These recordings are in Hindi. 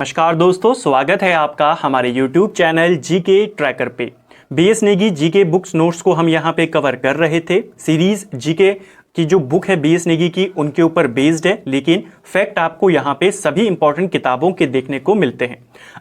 नमस्कार दोस्तों, स्वागत है आपका हमारे YouTube चैनल जीके ट्रैकर पे। BS Negi GK books notes को हम यहाँ पे कवर कर रहे थे। सीरीज जीके की जो बुक है बीएस नेगी की उनके ऊपर बेस्ड है, लेकिन फैक्ट आपको यहाँ पे सभी इंपॉर्टेंट किताबों के देखने को मिलते हैं।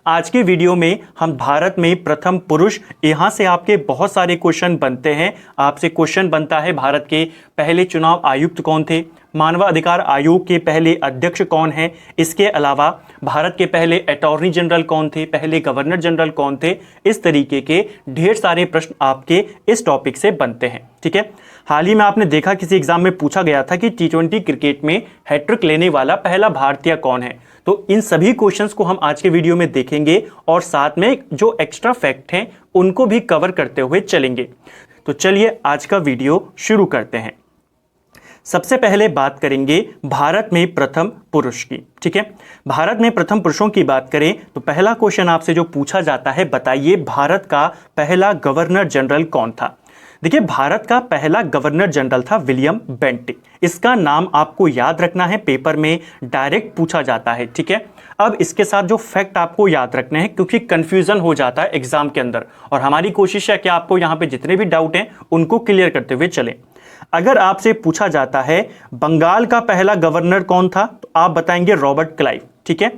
आज के वीडियो में हम भारत में प्रथम पुरुष, यहाँ से आपके बहुत सारे क्वेश्चन बनते हैं। आपसे क्वेश्चन बनता है भारत के पहले चुनाव आयुक्त कौन थे, मानवाधिकार आयोग के पहले अध्यक्ष कौन है, इसके अलावा भारत के पहले अटॉर्नी जनरल कौन थे, पहले गवर्नर जनरल कौन थे। इस तरीके के ढेर सारे प्रश्न आपके इस टॉपिक से बनते हैं। ठीक है, हाल ही में आपने देखा किसी एग्जाम में पूछा गया था कि टी20 क्रिकेट में हैट्रिक लेने वाला पहला भारतीय कौन है। तो इन सभी क्वेश्चंस को हम आज के वीडियो में देखेंगे और साथ में जो एक्स्ट्रा फैक्ट हैं उनको भी कवर करते हुए चलेंगे। तो चलिए आज का वीडियो शुरू करते हैं। सबसे पहले बात करेंगे भारत में प्रथम पुरुष की। ठीक है, भारत में प्रथम पुरुषों की बात करें तो पहला क्वेश्चन आपसे जो पूछा जाता है, बताइए भारत का पहला गवर्नर जनरल कौन था। देखिए, भारत का पहला गवर्नर जनरल था विलियम बेंटिक। इसका नाम आपको याद रखना है, पेपर में डायरेक्ट पूछा जाता है। ठीक है, अब इसके साथ जो फैक्ट आपको याद रखने हैं, क्योंकि कंफ्यूजन हो जाता है एग्जाम के अंदर, और हमारी कोशिश है कि आपको यहाँ पे जितने भी डाउट हैं उनको क्लियर करते हुए चलें। अगर आपसे पूछा जाता है बंगाल का पहला गवर्नर कौन था, तो आप बताएंगे रॉबर्ट क्लाइव। ठीक है,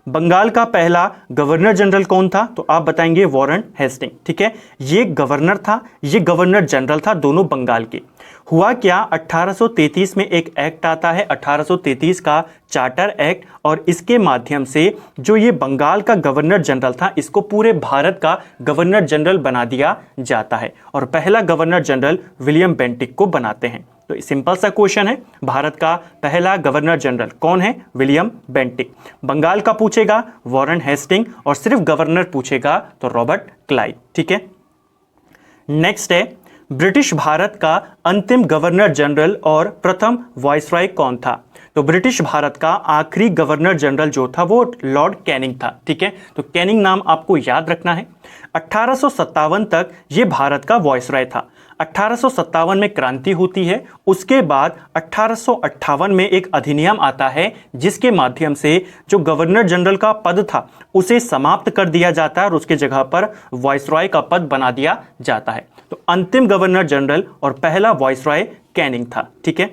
बंगाल का पहला गवर्नर जनरल कौन था, तो आप बताएंगे वॉरेन हेस्टिंग। ठीक है, ये गवर्नर था, ये गवर्नर जनरल था, दोनों बंगाल के। हुआ क्या, 1833 में एक एक्ट आता है, 1833 का चार्टर एक्ट, और इसके माध्यम से जो ये बंगाल का गवर्नर जनरल था, इसको पूरे भारत का गवर्नर जनरल बना दिया जाता है, और पहला गवर्नर जनरल विलियम बेंटिक को बनाते हैं। तो सिंपल सा क्वेश्चन है, भारत का पहला गवर्नर जनरल कौन है, विलियम बेंटिक। बंगाल का पूछेगा वॉरेन हेस्टिंग, और सिर्फ गवर्नर पूछेगा तो रॉबर्ट क्लाइव। ठीक है, नेक्स्ट है ब्रिटिश भारत का अंतिम गवर्नर जनरल और प्रथम वायसराय कौन था। तो ब्रिटिश भारत का आखिरी गवर्नर जनरल जो था वो लॉर्ड कैनिंग था। ठीक है, तो कैनिंग नाम आपको याद रखना है। 1857 तक ये भारत का वायसराय था। 1857 में क्रांति होती है, उसके बाद 1858 में एक अधिनियम आता है जिसके माध्यम से जो गवर्नर जनरल का पद था उसे समाप्त कर दिया जाता है और उसके जगह पर वायसराय का पद बना दिया जाता है। तो अंतिम गवर्नर जनरल और पहला वायसराय कैनिंग था। ठीक है,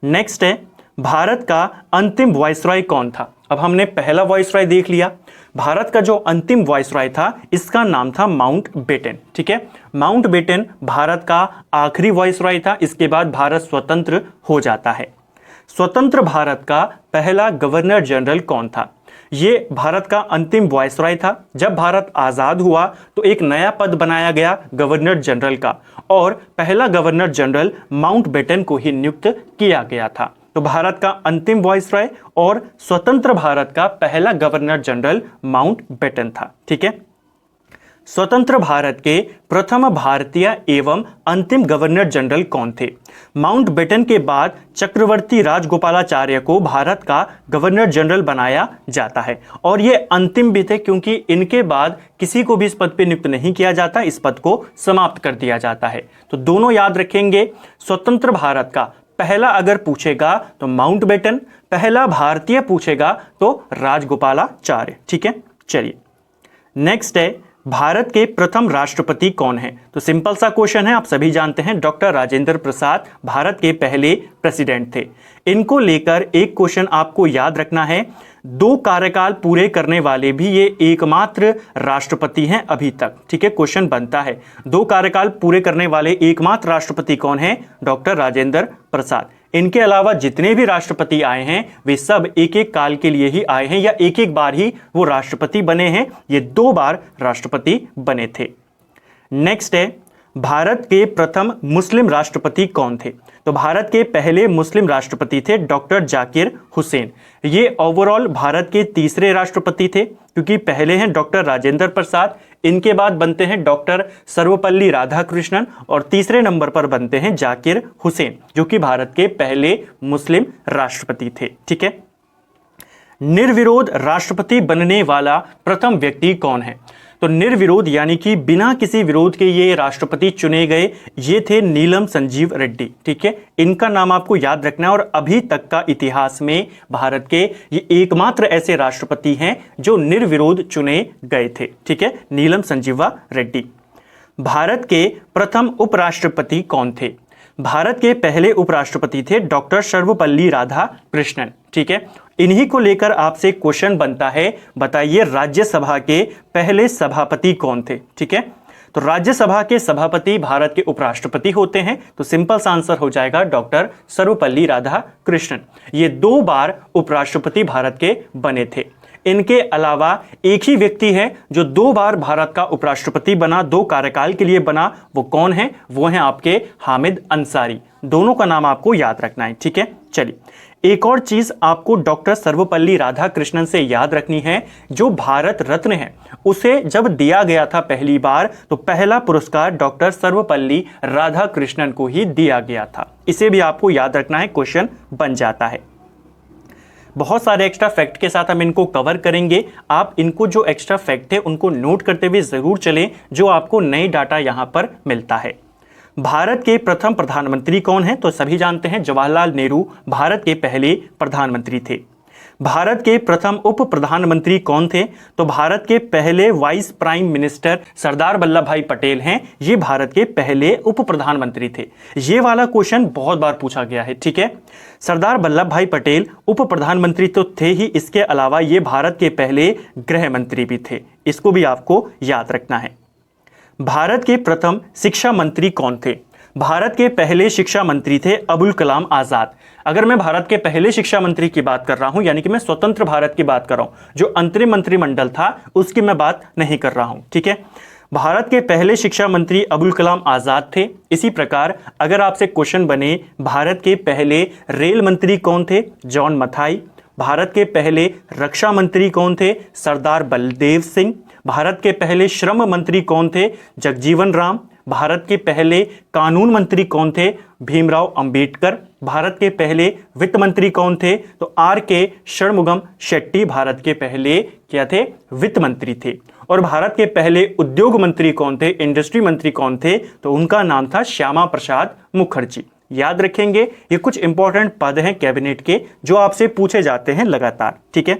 नेक्स्ट है भारत का अंतिम वायसराय कौन था। अब हमने पहला वायसराय देख लिया। भारत का जो अंतिम वायसराय था इसका नाम था माउंटबेटन। ठीक है, माउंटबेटन भारत का आखिरी वायसराय था। इसके बाद भारत स्वतंत्र हो जाता है। स्वतंत्र भारत का पहला गवर्नर जनरल कौन था। ये भारत का अंतिम वायसराय था। जब भारत आज़ाद हुआ तो एक नया पद बनाया गया गवर्नर जनरल का, और पहला गवर्नर जनरल माउंटबेटन को ही नियुक्त किया गया था। तो भारत का अंतिम वायसराय और स्वतंत्र भारत का पहला गवर्नर जनरल माउंटबेटन था। ठीक है, स्वतंत्र भारत के प्रथम भारतीय एवं अंतिम गवर्नर जनरल कौन थे। माउंटबेटन के बाद चक्रवर्ती राजगोपालाचार्य को भारत का गवर्नर जनरल बनाया जाता है, और ये अंतिम भी थे क्योंकि इनके बाद किसी को भी इस पद पर नियुक्त नहीं किया जाता, इस पद को समाप्त कर दिया जाता है। तो दोनों याद रखेंगे। स्वतंत्र भारत का पहला अगर पूछेगा तो माउंटबेटन, पहला भारतीय पूछेगा तो राजगोपालाचार्य। ठीक है, चलिए नेक्स्ट है भारत के प्रथम राष्ट्रपति कौन है। तो सिंपल सा क्वेश्चन है, आप सभी जानते हैं डॉक्टर राजेंद्र प्रसाद भारत के पहले प्रेसिडेंट थे। इनको लेकर एक क्वेश्चन आपको याद रखना है, 2 कार्यकाल पूरे करने वाले भी ये एकमात्र राष्ट्रपति हैं अभी तक। ठीक है, क्वेश्चन बनता है 2 कार्यकाल पूरे करने वाले एकमात्र राष्ट्रपति कौन है, डॉक्टर राजेंद्र प्रसाद। इनके अलावा जितने भी राष्ट्रपति आए हैं वे सब एक एक काल के लिए ही आए हैं, या एक एक बार ही वो राष्ट्रपति बने हैं। ये 2 बार राष्ट्रपति बने थे। नेक्स्ट है भारत के प्रथम मुस्लिम राष्ट्रपति कौन थे। तो भारत के पहले मुस्लिम राष्ट्रपति थे डॉक्टर जाकिर हुसैन। ये ओवरऑल भारत के तीसरे राष्ट्रपति थे, क्योंकि पहले हैं डॉक्टर राजेंद्र प्रसाद, इनके बाद बनते हैं डॉक्टर सर्वपल्ली राधाकृष्णन, और तीसरे नंबर पर बनते हैं जाकिर हुसैन, जो कि भारत के पहले मुस्लिम राष्ट्रपति थे। ठीक है, निर्विरोध राष्ट्रपति बनने वाला प्रथम व्यक्ति कौन है। तो निर्विरोध यानी कि बिना किसी विरोध के ये राष्ट्रपति चुने गए, ये थे नीलम संजीव रेड्डी। ठीक है, इनका नाम आपको याद रखना है। और अभी तक का इतिहास में भारत के ये एकमात्र ऐसे राष्ट्रपति हैं जो निर्विरोध चुने गए थे। ठीक है, नीलम संजीवा रेड्डी। भारत के प्रथम उपराष्ट्रपति कौन थे? भारत के पहले उपराष्ट्रपति थे डॉक्टर सर्वपल्ली राधाकृष्णन। ठीक है, इन्हीं को लेकर आपसे क्वेश्चन बनता है, बताइए राज्यसभा के पहले सभापति कौन थे? ठीक है, तो राज्यसभा के सभापति भारत के उपराष्ट्रपति होते हैं, तो सिंपल सा आंसर हो जाएगा डॉक्टर सर्वपल्ली राधाकृष्णन। ये 2 बार उपराष्ट्रपति भारत के बने थे। इनके अलावा एक ही व्यक्ति है जो 2 बार भारत का उपराष्ट्रपति बना, 2 कार्यकाल के लिए बना। वो कौन है? वो है आपके हामिद अंसारी। दोनों का नाम आपको याद रखना है। ठीक है, चलिए एक और चीज आपको डॉक्टर सर्वपल्ली राधाकृष्णन से याद रखनी है, जो भारत रत्न है उसे जब दिया गया था पहली बार, तो पहला पुरस्कार डॉक्टर सर्वपल्ली राधाकृष्णन को ही दिया गया था। इसे भी आपको याद रखना है, क्वेश्चन बन जाता है। बहुत सारे एक्स्ट्रा फैक्ट के साथ हम इनको कवर करेंगे। आप इनको जो एक्स्ट्रा फैक्ट है उनको नोट करते हुए जरूर चलें, जो आपको नई डाटा यहां पर मिलता है। भारत के प्रथम प्रधानमंत्री कौन है? तो सभी जानते हैं जवाहरलाल नेहरू भारत के पहले प्रधानमंत्री थे। भारत के प्रथम उप प्रधानमंत्री कौन थे? तो भारत के पहले vice prime minister Sardar Vallabh भाई पटेल हैं। ये भारत के पहले उप प्रधानमंत्री थे। ये वाला क्वेश्चन बहुत बार पूछा गया है। ठीक है, सरदार वल्लभ भाई पटेल उप प्रधानमंत्री तो थे ही, इसके अलावा ये भारत के पहले गृह मंत्री भी थे। इसको भी आपको याद रखना है। भारत के प्रथम शिक्षा मंत्री कौन थे? भारत के पहले शिक्षा मंत्री थे अबुल कलाम आजाद। अगर मैं भारत के पहले शिक्षा मंत्री की बात कर रहा हूं, यानी कि मैं स्वतंत्र भारत की बात कर रहा हूं, जो अंतरिम मंत्रिमंडल था उसकी मैं बात नहीं कर रहा हूं। ठीक है, भारत के पहले शिक्षा मंत्री अबुल कलाम आजाद थे। इसी प्रकार अगर आपसे क्वेश्चन बने भारत के पहले रेल मंत्री कौन थे? जॉन मथाई। भारत के पहले रक्षा मंत्री कौन थे? सरदार बलदेव सिंह। भारत के पहले श्रम मंत्री कौन थे? जगजीवन राम। भारत के पहले कानून मंत्री कौन थे? भीमराव अंबेडकर। भारत के पहले वित्त मंत्री कौन थे? तो R.K. षणमुगम शेट्टी भारत के पहले क्या थे? वित्त मंत्री थे। और भारत के पहले उद्योग मंत्री कौन थे? इंडस्ट्री मंत्री कौन थे? तो उनका नाम था श्यामा प्रसाद मुखर्जी। याद रखेंगे, ये कुछ इंपॉर्टेंट पद हैं कैबिनेट के जो आपसे पूछे जाते हैं लगातार। ठीक है,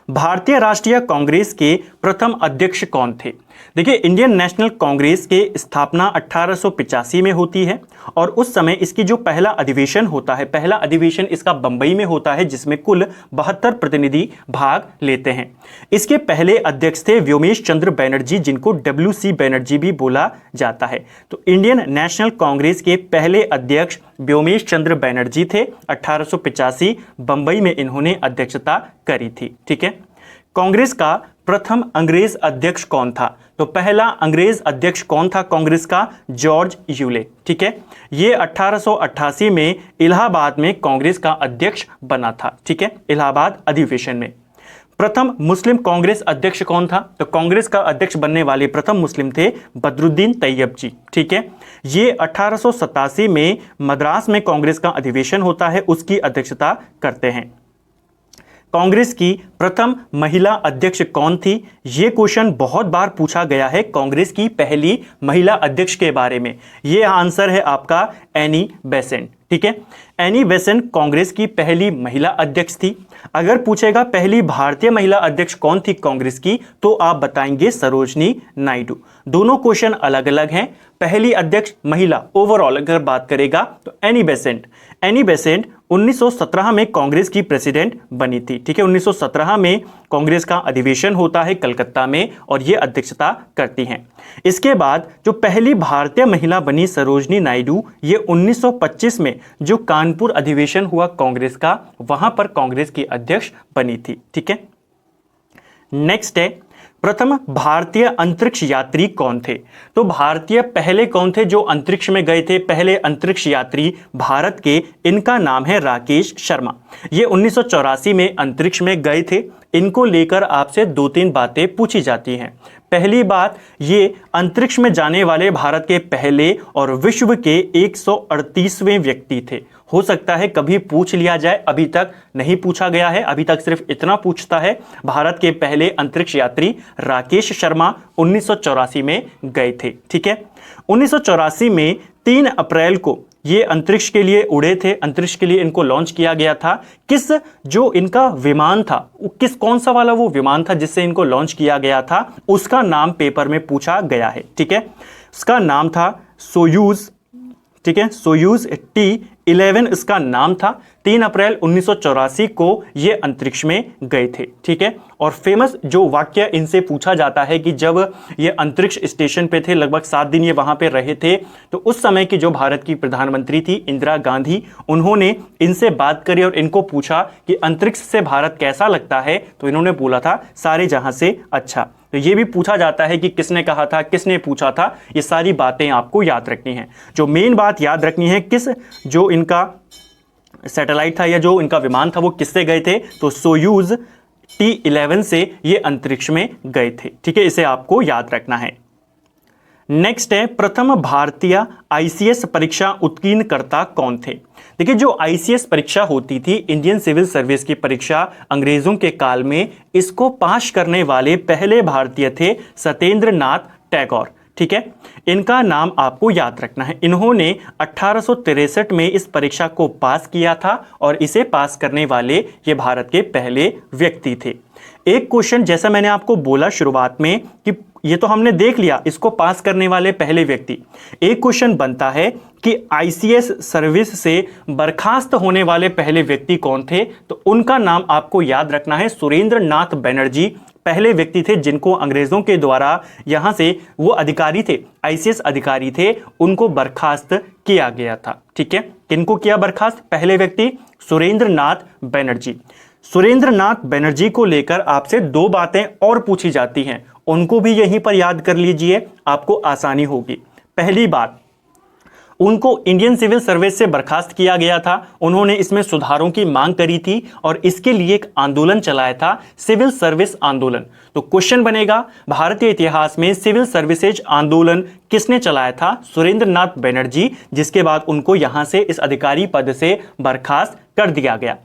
भारतीय राष्ट्रीय कांग्रेस के प्रथम अध्यक्ष कौन थे? देखिए, इंडियन नेशनल कांग्रेस की स्थापना 1885 में होती है और उस समय इसकी जो पहला अधिवेशन होता है, पहला अधिवेशन इसका बंबई में होता है, जिसमें कुल 72 प्रतिनिधि भाग लेते हैं। इसके पहले अध्यक्ष थे व्योमेश चंद्र बनर्जी, जिनको WC बनर्जी भी बोला जाता है। तो इंडियन नेशनल कांग्रेस के पहले अध्यक्ष व्योमेश चंद्र बनर्जी थे। 1885 बंबई में इन्होंने अध्यक्षता करी थी। ठीक है, कांग्रेस का प्रथम अंग्रेज अध्यक्ष कौन था? तो पहला अंग्रेज अध्यक्ष कौन था कांग्रेस का? George Yule. ठीक है, ये 1888 में इलाहाबाद में कांग्रेस का अध्यक्ष बना था। ठीक है, इलाहाबाद अधिवेशन में। प्रथम मुस्लिम कांग्रेस अध्यक्ष कौन था? तो कांग्रेस का अध्यक्ष बनने वाले प्रथम मुस्लिम थे बदरुद्दीन तैयब जी। ठीक है, ये 1887 में मद्रास में कांग्रेस का अधिवेशन होता है, उसकी अध्यक्षता करते हैं। कांग्रेस की प्रथम महिला अध्यक्ष कौन थी? यह क्वेश्चन बहुत बार पूछा गया है कांग्रेस की पहली महिला अध्यक्ष के बारे में। यह आंसर है आपका एनी बेसेंट। ठीक है, एनी बेसेंट कांग्रेस की पहली महिला अध्यक्ष थी। अगर पूछेगा पहली भारतीय महिला अध्यक्ष कौन थी कांग्रेस की, तो आप बताएंगे सरोजनी नायडू। दोनों क्वेश्चन अलग अलग हैं। पहली अध्यक्ष महिला ओवरऑल अगर बात करेगा तो एनी बेसेंट 1917 में कांग्रेस की प्रेसिडेंट बनी थी। ठीक है, 1917 में कांग्रेस का अधिवेशन होता है कलकत्ता में और ये अध्यक्षता करती हैं। इसके बाद जो पहली भारतीय महिला बनी सरोजनी नायडू, ये 1925 में जो कानपुर अधिवेशन हुआ कांग्रेस का, वहां पर कांग्रेस की अध्यक्ष बनी थी। ठीक है, नेक्स्ट है प्रथम भारतीय अंतरिक्ष यात्री कौन थे? तो भारतीय पहले कौन थे जो अंतरिक्ष में गए थे? पहले अंतरिक्ष यात्री भारत के, इनका नाम है राकेश शर्मा। ये 1984 में अंतरिक्ष में गए थे। इनको लेकर आपसे 2-3 बातें पूछी जाती हैं। पहली बात, ये अंतरिक्ष में जाने वाले भारत के पहले और विश्व के 138वें व्यक्ति थे। हो सकता है कभी पूछ लिया जाए, अभी तक नहीं पूछा गया है। अभी तक सिर्फ इतना पूछता है, भारत के पहले अंतरिक्ष यात्री राकेश शर्मा 1984 में गए थे। ठीक है, 1984 में 3 अप्रैल को ये अंतरिक्ष के लिए उड़े थे, अंतरिक्ष के लिए इनको लॉन्च किया गया था। किस जो इनका विमान था, कौन सा वाला वो विमान था जिससे इनको लॉन्च किया गया था, उसका नाम पेपर में पूछा गया है। ठीक है, उसका नाम था सोयूज। ठीक है, सोयूज T11 इसका नाम था। 3 अप्रैल 1984 को ये अंतरिक्ष में गए थे। ठीक है, और फेमस जो वाक्य इनसे पूछा जाता है कि जब ये अंतरिक्ष स्टेशन पे थे, लगभग 7 दिन ये वहां पे रहे थे, तो उस समय की जो भारत की प्रधानमंत्री थी इंदिरा गांधी, उन्होंने इनसे बात करी और इनको पूछा कि अंतरिक्ष से भारत कैसा लगता है, तो इन्होंने बोला था सारे जहां से अच्छा। तो ये भी पूछा जाता है कि किसने कहा था, किसने पूछा था, ये सारी बातें आपको याद रखनी है। जो मेन बात याद रखनी है, जो इनका सैटेलाइट था या जो इनका विमान था वो किससे गए थे, तो सोयूज T11 से ये अंतरिक्ष में गए थे। ठीक है, इसे आपको याद रखना है। नेक्स्ट है, प्रथम भारतीय ICS परीक्षा उत्तीर्णकर्ता कौन थे। देखिए, जो ICS परीक्षा होती थी, इंडियन सिविल सर्विस की परीक्षा, अंग्रेजों के काल में इसको पास करने वाले पहले भारतीय थे सत्येंद्र नाथ टैगोर। ठीक है, इनका नाम आपको याद रखना है। इन्होंने 1863 में इस परीक्षा को पास किया था और इसे पास करने वाले ये भारत के पहले व्यक्ति थे। एक क्वेश्चन, जैसा मैंने आपको बोला शुरुआत में कि ये तो हमने देख लिया इसको पास करने वाले पहले व्यक्ति, एक क्वेश्चन बनता है कि ICS सर्विस से बर्खास्त होने वाले पहले व्यक्ति कौन थे, तो उनका नाम आपको याद रखना है सुरेंद्र नाथ बनर्जी। पहले व्यक्ति थे जिनको अंग्रेजों के द्वारा यहां से, वो अधिकारी थे, ICS अधिकारी थे, उनको बर्खास्त किया गया था। ठीक है, किनको किया बर्खास्त, पहले व्यक्ति सुरेंद्र नाथ बनर्जी। सुरेंद्र नाथ बनर्जी को लेकर आपसे 2 बातें और पूछी जाती हैं, उनको भी यहीं पर याद कर लीजिए, आपको आसानी होगी। पहली बात, उनको इंडियन सिविल सर्विस से बर्खास्त किया गया था, उन्होंने इसमें सुधारों की मांग करी थी और इसके लिए एक आंदोलन चलाया था, सिविल सर्विस आंदोलन। तो क्वेश्चन बनेगा, भारतीय इतिहास में सिविल सर्विसेज आंदोलन किसने चलाया था, सुरेंद्र नाथ बनर्जी, जिसके बाद उनको यहां से इस अधिकारी पद से बर्खास्त कर दिया गया।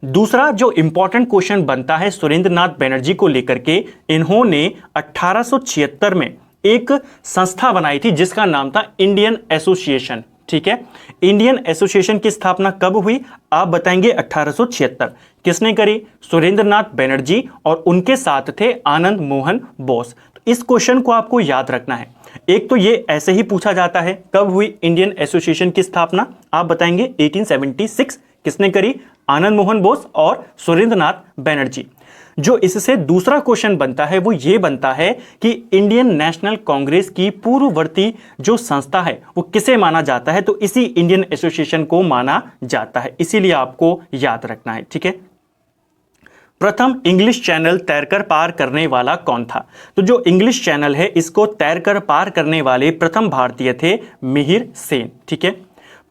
दूसरा जो इंपॉर्टेंट क्वेश्चन बनता है सुरेंद्र नाथ बनर्जी को लेकर के, इन्होंने 1876 में एक संस्था बनाई थी जिसका नाम था इंडियन एसोसिएशन। ठीक है, इंडियन एसोसिएशन की स्थापना कब हुई, आप बताएंगे 1876। किसने करी, सुरेंद्र नाथ बनर्जी, और उनके साथ थे आनंद मोहन बोस। तो इस क्वेश्चन को आपको याद रखना है। एक तो ये ऐसे ही पूछा जाता है, कब हुई इंडियन एसोसिएशन की स्थापना, आप बताएंगे 1876। किसने करी, आनंद मोहन बोस और सुरेंद्र नाथ बनर्जी। जो इससे दूसरा क्वेश्चन बनता है वो ये बनता है कि इंडियन नेशनल कांग्रेस की पूर्ववर्ती जो संस्था है वो किसे माना जाता है, तो इसी इंडियन एसोसिएशन को माना जाता है, इसीलिए आपको याद रखना है। ठीक है, प्रथम इंग्लिश चैनल तैरकर पार करने वाला कौन था, तो जो इंग्लिश चैनल है इसको तैरकर पार करने वाले प्रथम भारतीय थे मिहिर सेन। ठीक है,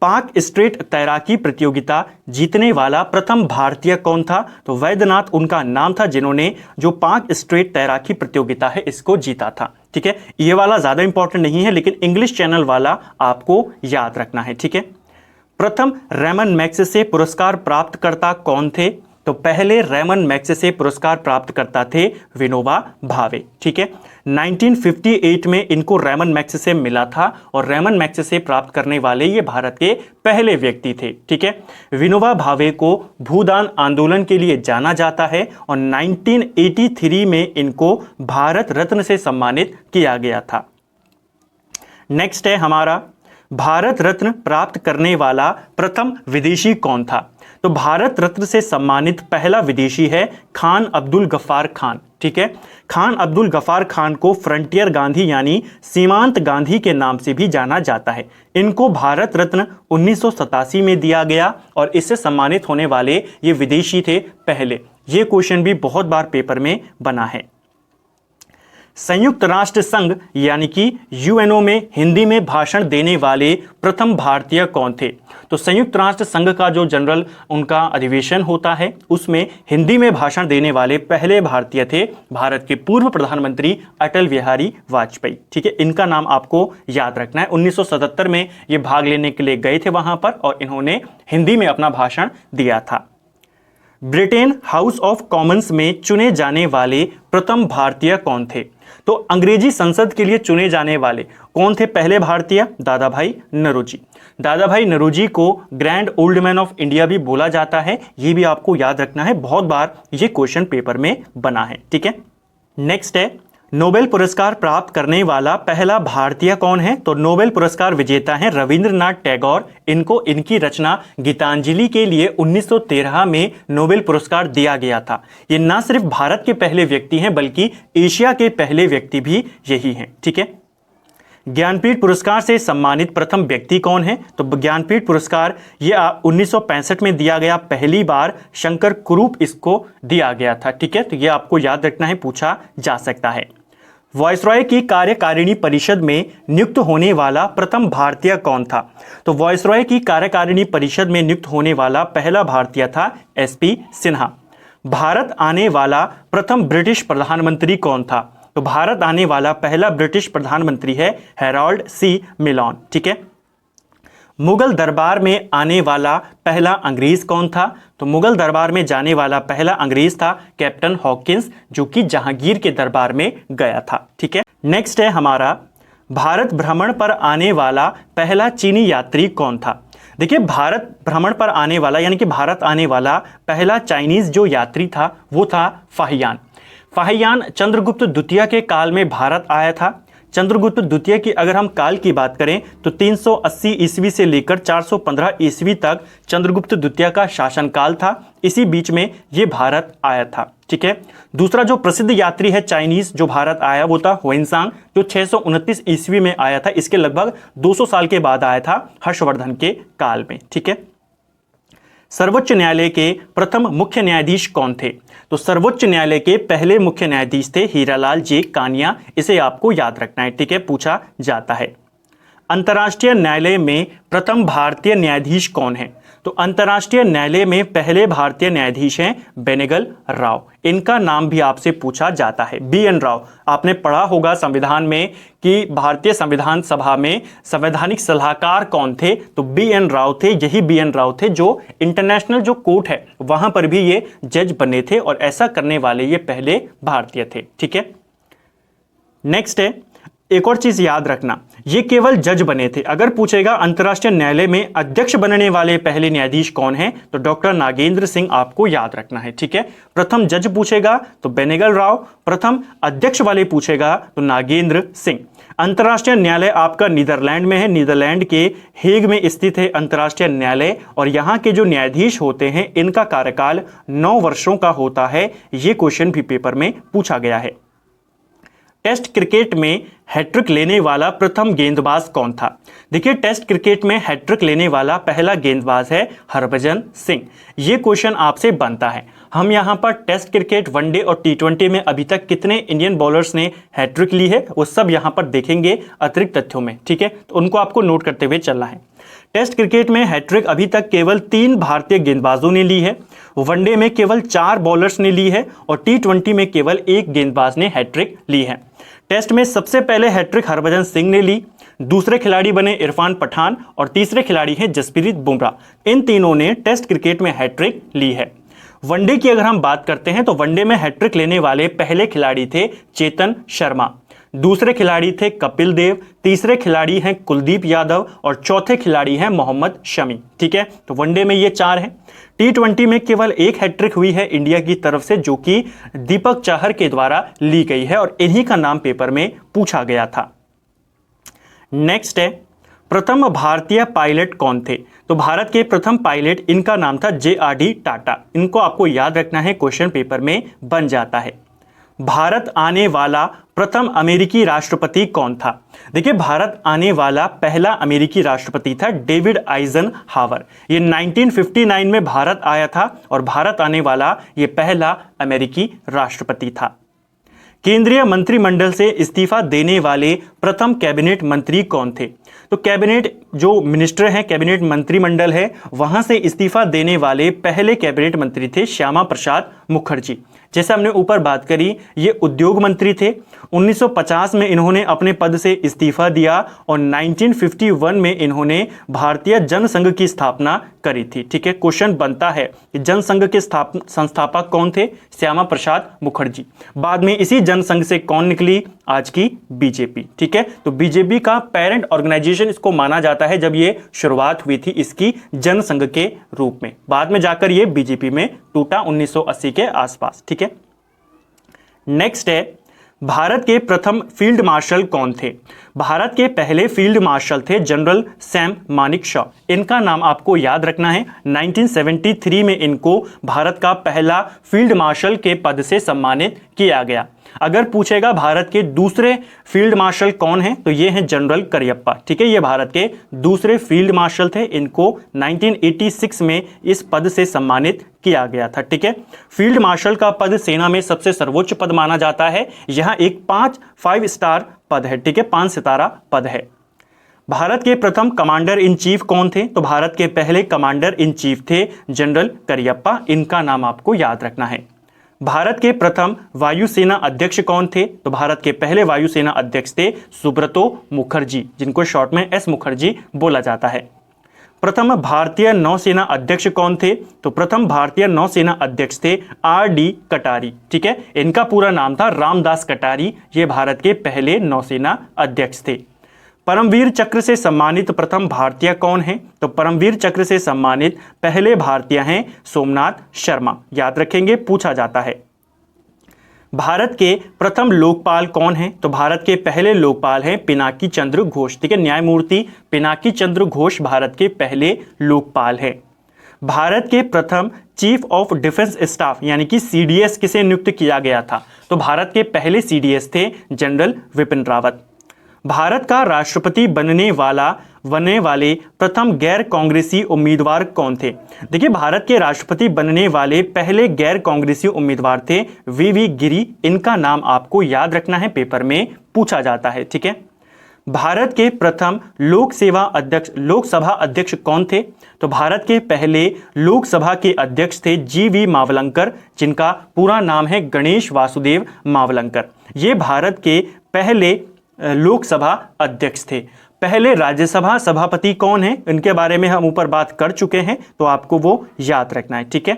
पाक स्ट्रेट तैराकी प्रतियोगिता जीतने वाला प्रथम भारतीय कौन था, तो वैद्यनाथ उनका नाम था, जिन्होंने जो पाक स्ट्रेट तैराकी प्रतियोगिता है इसको जीता था। ठीक है, ये वाला ज्यादा इंपॉर्टेंट नहीं है, लेकिन इंग्लिश चैनल वाला आपको याद रखना है। ठीक है, प्रथम रेमन मैग्सेसे पुरस्कार प्राप्तकर्ता कौन थे, तो पहले रेमन मैग्सेसे पुरस्कार प्राप्तकर्ता थे विनोबा भावे। ठीक है, 1958 में इनको रेमन मैग्सेसे मिला था और रेमन मैग्सेसे प्राप्त करने वाले ये भारत के पहले व्यक्ति थे। ठीक है, विनोबा भावे को भूदान आंदोलन के लिए जाना जाता है और 1983 में इनको भारत रत्न से सम्मानित किया गया था। नेक्स्ट है हमारा, भारत रत्न प्राप्त करने वाला प्रथम विदेशी कौन था, तो भारत रत्न से सम्मानित पहला विदेशी है खान अब्दुल गफ्फार खान। ठीक है, खान अब्दुल गफ्फार खान को फ्रंटियर गांधी यानी सीमांत गांधी के नाम से भी जाना जाता है। इनको भारत रत्न 1987 में दिया गया और इससे सम्मानित होने वाले ये विदेशी थे पहले। ये क्वेश्चन भी बहुत बार पेपर में बना है। संयुक्त राष्ट्र संघ यानी कि यूएनओ में हिंदी में भाषण देने वाले प्रथम भारतीय कौन थे? तो संयुक्त राष्ट्र संघ का जो जनरल उनका अधिवेशन होता है उसमें हिंदी में भाषण देने वाले पहले भारतीय थे भारत के पूर्व प्रधानमंत्री अटल बिहारी वाजपेयी। ठीक है, इनका नाम आपको याद रखना है। 1977 में ये भाग लेने के लिए गए थे वहां पर और इन्होंने हिंदी में अपना भाषण दिया था। ब्रिटेन हाउस ऑफ कॉमन्स में चुने जाने वाले प्रथम भारतीय कौन थे? तो अंग्रेजी संसद के लिए चुने जाने वाले कौन थे पहले भारतीय? दादा भाई नौरोजी। दादा भाई नौरोजी को grand old man of India भी बोला जाता है, ये भी आपको याद रखना है, बहुत बार ये क्वेश्चन पेपर में बना है। ठीक है, नेक्स्ट है नोबेल पुरस्कार प्राप्त करने वाला पहला भारतीय कौन है? तो नोबेल पुरस्कार विजेता हैं रविंद्रनाथ टैगोर। इनको इनकी रचना गीतांजलि के लिए 1913 में नोबेल पुरस्कार दिया गया था। ये ना सिर्फ भारत के पहले व्यक्ति हैं बल्कि एशिया के पहले व्यक्ति भी यही हैं। ठीक है, ज्ञानपीठ पुरस्कार से सम्मानित प्रथम व्यक्ति कौन है? तो ज्ञानपीठ पुरस्कार ये 1965 में दिया गया, पहली बार शंकर कुरूप इसको दिया गया था। ठीक है, तो ये आपको याद रखना है, पूछा जा सकता है। वायसरॉय की कार्यकारिणी परिषद में नियुक्त होने वाला प्रथम भारतीय कौन था? तो वायसरॉय की कार्यकारिणी परिषद में नियुक्त होने वाला पहला भारतीय था एसपी सिन्हा। भारत आने वाला प्रथम ब्रिटिश प्रधानमंत्री कौन था? तो भारत आने वाला पहला ब्रिटिश प्रधानमंत्री है हैरोल्ड सी मिलोन। ठीक है, मुगल दरबार में आने वाला पहला अंग्रेज कौन था? तो मुगल दरबार में जाने वाला पहला अंग्रेज था कैप्टन हॉकिंस, जो कि जहांगीर के दरबार में गया था। ठीक है, नेक्स्ट है हमारा भारत भ्रमण पर आने वाला पहला चीनी यात्री कौन था? देखिए, भारत भ्रमण पर आने वाला यानी कि भारत आने वाला पहला चाइनीज जो यात्री था वो था फाहियान। फाहियान चंद्रगुप्त द्वितीय के काल में भारत आया था। चंद्रगुप्त द्वितीय की अगर हम काल की बात करें तो 380 ईस्वी से लेकर 415 ईस्वी तक चंद्रगुप्त द्वितीय का शासनकाल था। इसी बीच में ये भारत आया था। ठीक है, दूसरा जो प्रसिद्ध यात्री है चाइनीज जो भारत आया वो था हुएनसांग, जो 629 ईस्वी में आया था। इसके लगभग 200 साल के बाद आया था हर्षवर्धन के काल में। ठीक है, सर्वोच्च न्यायालय के प्रथम मुख्य न्यायाधीश कौन थे? तो सर्वोच्च न्यायालय के पहले मुख्य न्यायाधीश थे हीरालाल जे कानिया। इसे आपको याद रखना है। ठीक है, पूछा जाता है। अंतर्राष्ट्रीय न्यायालय में प्रथम भारतीय न्यायाधीश कौन है? तो अंतर्राष्ट्रीय न्यायालय में पहले भारतीय न्यायाधीश हैं बेनेगल राव। इनका नाम भी आपसे पूछा जाता है, BN राव। आपने पढ़ा होगा संविधान में कि भारतीय संविधान सभा में संवैधानिक सलाहकार कौन थे? तो BN राव थे। यही BN राव थे जो इंटरनेशनल जो कोर्ट है वहां पर भी ये जज बने थे और ऐसा करने वाले ये पहले भारतीय थे। ठीक है, नेक्स्ट है एक और चीज याद रखना, ये केवल जज बने थे। अगर पूछेगा अंतर्राष्ट्रीय न्यायालय में अध्यक्ष बनने वाले पहले न्यायाधीश कौन है तो डॉक्टर नागेंद्र सिंह आपको याद रखना है। ठीक है, प्रथम जज पूछेगा तो बेनेगल राव, प्रथम अध्यक्ष वाले पूछेगा तो नागेंद्र सिंह। अंतर्राष्ट्रीय न्यायालय आपका नीदरलैंड में है, नीदरलैंड के हेग में स्थित है अंतर्राष्ट्रीय न्यायालय। और यहाँ के जो न्यायाधीश होते हैं इनका कार्यकाल 9 वर्षों का होता है। ये क्वेश्चन भी पेपर में पूछा गया है। टेस्ट क्रिकेट में हैट्रिक लेने वाला प्रथम गेंदबाज कौन था? देखिए, टेस्ट क्रिकेट में हैट्रिक लेने वाला पहला गेंदबाज है हरभजन सिंह। ये क्वेश्चन आपसे बनता है। हम यहाँ पर टेस्ट क्रिकेट, वनडे और T20 में अभी तक कितने इंडियन बॉलर्स ने हैट्रिक ली है वो सब यहाँ पर देखेंगे अतिरिक्त तथ्यों में। ठीक है, तो उनको आपको नोट करते हुए चलना है। टेस्ट क्रिकेट में हैट्रिक अभी तक केवल 3 भारतीय गेंदबाजों ने ली है। वनडे में केवल 4 बॉलर्स ने ली है और T20 में केवल 1 गेंदबाज ने हैट्रिक ली है। टेस्ट में सबसे पहले हैट्रिक हरभजन सिंह ने ली, दूसरे खिलाड़ी बने इरफान पठान और तीसरे खिलाड़ी हैं जसप्रीत बुमराह। इन तीनों ने टेस्ट क्रिकेट में हैट्रिक ली है। वनडे की अगर हम बात करते हैं तो वनडे में हैट्रिक लेने वाले पहले खिलाड़ी थे चेतन शर्मा, दूसरे खिलाड़ी थे कपिल देव, तीसरे खिलाड़ी हैं कुलदीप यादव और चौथे खिलाड़ी हैं मोहम्मद शमी। ठीक है, तो वनडे में ये 4 हैं। T20 में केवल 1 हैट्रिक हुई है इंडिया की तरफ से जो कि दीपक चाहर के द्वारा ली गई है और इन्हीं का नाम पेपर में पूछा गया था। नेक्स्ट है प्रथम भारतीय पायलट कौन थे? तो भारत के प्रथम पायलट, इनका नाम था JRD टाटा। इनको आपको याद रखना है, क्वेश्चन पेपर में बन जाता है। भारत आने वाला प्रथम अमेरिकी राष्ट्रपति कौन था? देखिए, भारत आने वाला पहला अमेरिकी राष्ट्रपति था डेविड आइजनहावर। ये 1959 में भारत आया था और भारत आने वाला ये पहला अमेरिकी राष्ट्रपति था। केंद्रीय मंत्रिमंडल से इस्तीफा देने वाले प्रथम कैबिनेट मंत्री कौन थे? तो कैबिनेट जो मिनिस्टर हैं, कैबिनेट मंत्रिमंडल है, वहां से इस्तीफा देने वाले पहले कैबिनेट मंत्री थे श्यामा प्रसाद मुखर्जी। जैसे हमने ऊपर बात करी, ये उद्योग मंत्री थे। 1950 में इन्होंने अपने पद से इस्तीफा दिया और 1951 में इन्होंने भारतीय जनसंघ की स्थापना करी थी। ठीक है, क्वेश्चन बनता है कि जनसंघ के संस्थापक कौन थे? श्यामा प्रसाद मुखर्जी। बाद में इसी जनसंघ से कौन निकली? आज की बीजेपी। ठीक है, तो बीजेपी का पेरेंट ऑर्गेनाइजेशन इसको माना जाता है जब ये शुरुआत हुई थी इसकी जनसंघ के रूप में। बाद में जाकर ये बीजेपी में टूटा 1980 के आसपास। ठीक है, नेक्स्ट है, भारत के प्रथम फील्ड मार्शल कौन थे? भारत के पहले फील्ड मार्शल थे जनरल सैम मानेकशॉ। इनका नाम आपको याद रखना है। 1973 में इनको भारत का पहला फील्ड मार्शल के पद से सम्मानित किया गया। अगर पूछेगा भारत के दूसरे फील्ड मार्शल कौन हैं, तो ये हैं जनरल करियप्पा। ठीक है, ये भारत के दूसरे फील्ड मार्शल थे। इनको 1986 में इस पद से सम्मानित किया गया था। ठीक है, फील्ड मार्शल का पद सेना में सबसे सर्वोच्च पद माना जाता है। यह एक 5 स्टार पद है। ठीक है, 5 सितारा पद है। भारत के प्रथम कमांडर इन चीफ कौन थे? तो भारत के पहले कमांडर इन चीफ थे जनरल करियप्पा। इनका नाम आपको याद रखना है। भारत के प्रथम वायुसेना अध्यक्ष कौन थे? तो भारत के पहले वायुसेना अध्यक्ष थे सुब्रतो मुखर्जी, जिनको शॉर्ट में एस मुखर्जी बोला जाता है। प्रथम भारतीय नौसेना अध्यक्ष कौन थे? तो प्रथम भारतीय नौसेना अध्यक्ष थे RD कटारी। ठीक है, इनका पूरा नाम था रामदास कटारी। ये भारत के पहले नौसेना अध्यक्ष थे। परमवीर चक्र से सम्मानित प्रथम भारतीय कौन है? तो परमवीर चक्र से सम्मानित पहले भारतीय हैं सोमनाथ शर्मा। याद रखेंगे, पूछा जाता है। भारत के प्रथम लोकपाल कौन है? तो भारत के पहले लोकपाल हैं पिनाकी चंद्र घोष। ठीक है, न्यायमूर्ति पिनाकी चंद्र घोष भारत के पहले लोकपाल हैं। भारत के प्रथम चीफ ऑफ डिफेंस स्टाफ यानी कि CDS किसे नियुक्त किया गया था? तो भारत के पहले CDS थे जनरल विपिन रावत। भारत का राष्ट्रपति बनने वाले प्रथम गैर कांग्रेसी उम्मीदवार कौन थे? देखिए, भारत के राष्ट्रपति बनने वाले पहले गैर कांग्रेसी उम्मीदवार थे VV गिरी। इनका नाम आपको याद रखना है, पेपर में पूछा जाता है। ठीक है, भारत के प्रथम लोकसभा अध्यक्ष कौन थे? तो भारत के पहले लोकसभा के अध्यक्ष थे GV मावलंकर, जिनका पूरा नाम है गणेश वासुदेव मावलंकर। ये भारत के पहले लोकसभा अध्यक्ष थे। पहले राज्यसभा सभापति कौन है? इनके बारे में हम ऊपर बात कर चुके हैं, तो आपको वो याद रखना है। ठीक है,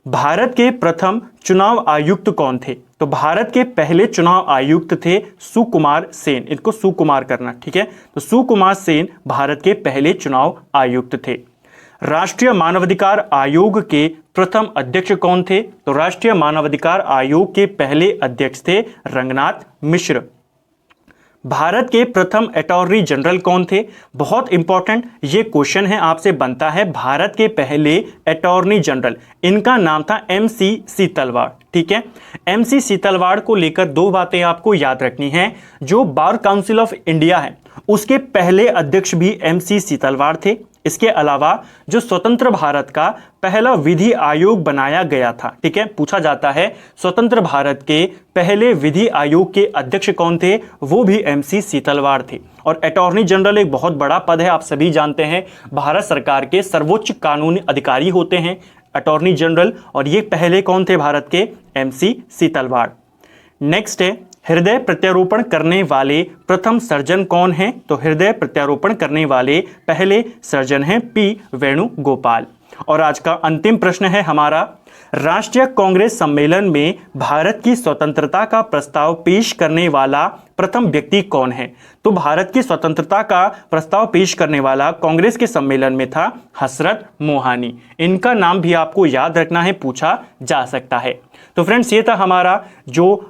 भारत के प्रथम चुनाव आयुक्त कौन थे? तो भारत के पहले चुनाव आयुक्त थे सुकुमार सेन। इनको सुकुमार करना। ठीक है, तो सुकुमार सेन भारत के पहले चुनाव आयुक्त थे। राष्ट्रीय मानवाधिकार आयोग के प्रथम अध्यक्ष कौन थे? तो राष्ट्रीय मानवाधिकार आयोग के पहले अध्यक्ष थे रंगनाथ मिश्र। भारत के प्रथम अटॉर्नी जनरल कौन थे? बहुत इंपॉर्टेंट ये क्वेश्चन है, आपसे बनता है। भारत के पहले अटॉर्नी जनरल, इनका नाम था MC सीतलवाड़। ठीक है, MC सीतलवाड़ को लेकर 2 बातें आपको याद रखनी है। जो बार काउंसिल ऑफ इंडिया है उसके पहले अध्यक्ष भी MC सीतलवाड़ थे। इसके अलावा जो स्वतंत्र भारत का पहला विधि आयोग बनाया गया था, ठीक है, पूछा जाता है स्वतंत्र भारत के पहले विधि आयोग के अध्यक्ष कौन थे? वो भी MC सीतलवाड़ थे। और अटॉर्नी जनरल एक बहुत बड़ा पद है, आप सभी जानते हैं, भारत सरकार के सर्वोच्च कानूनी अधिकारी होते हैं अटॉर्नी जनरल, और ये पहले कौन थे भारत के? MC सीतलवाड़। नेक्स्ट है, हृदय प्रत्यारोपण करने वाले प्रथम सर्जन कौन हैं? तो हृदय प्रत्यारोपण करने वाले पहले सर्जन हैं P वेणुगोपाल। और आज का अंतिम प्रश्न है हमारा, राष्ट्रीय कांग्रेस सम्मेलन में भारत की स्वतंत्रता का प्रस्ताव पेश करने वाला प्रथम व्यक्ति कौन है? तो भारत की स्वतंत्रता का प्रस्ताव पेश करने वाला कांग्रेस के सम्मेलन में था हसरत मोहानी। इनका नाम भी आपको याद रखना है, पूछा जा सकता है। तो फ्रेंड्स, ये था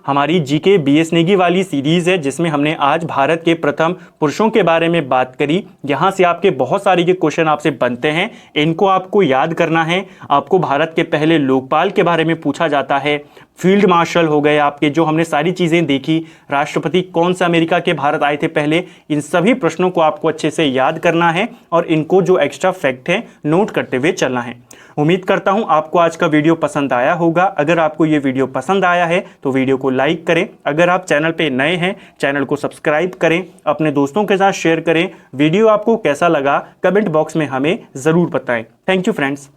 हमारी जीके BS नेगी वाली सीरीज है, जिसमें हमने आज भारत के प्रथम पुरुषों के बारे में बात करी। यहाँ से आपके बहुत सारे ये क्वेश्चन आपसे बनते हैं, इनको आपको याद करना है। आपको भारत के पहले लोकपाल के बारे में पूछा जाता है, फील्ड मार्शल हो गए आपके, जो हमने सारी चीज़ें देखी, राष्ट्रपति कौन सा अमेरिका के भारत आए थे पहले, इन सभी प्रश्नों को आपको अच्छे से याद करना है और इनको जो एक्स्ट्रा फैक्ट है नोट करते हुए चलना है। उम्मीद करता हूं आपको आज का वीडियो पसंद आया होगा। अगर आपको ये ये वीडियो पसंद आया है तो वीडियो को लाइक करें। अगर आप चैनल पे नए हैं चैनल को सब्सक्राइब करें, अपने दोस्तों के साथ शेयर करें। वीडियो आपको कैसा लगा कमेंट बॉक्स में हमें ज़रूर बताएं। Thank you friends.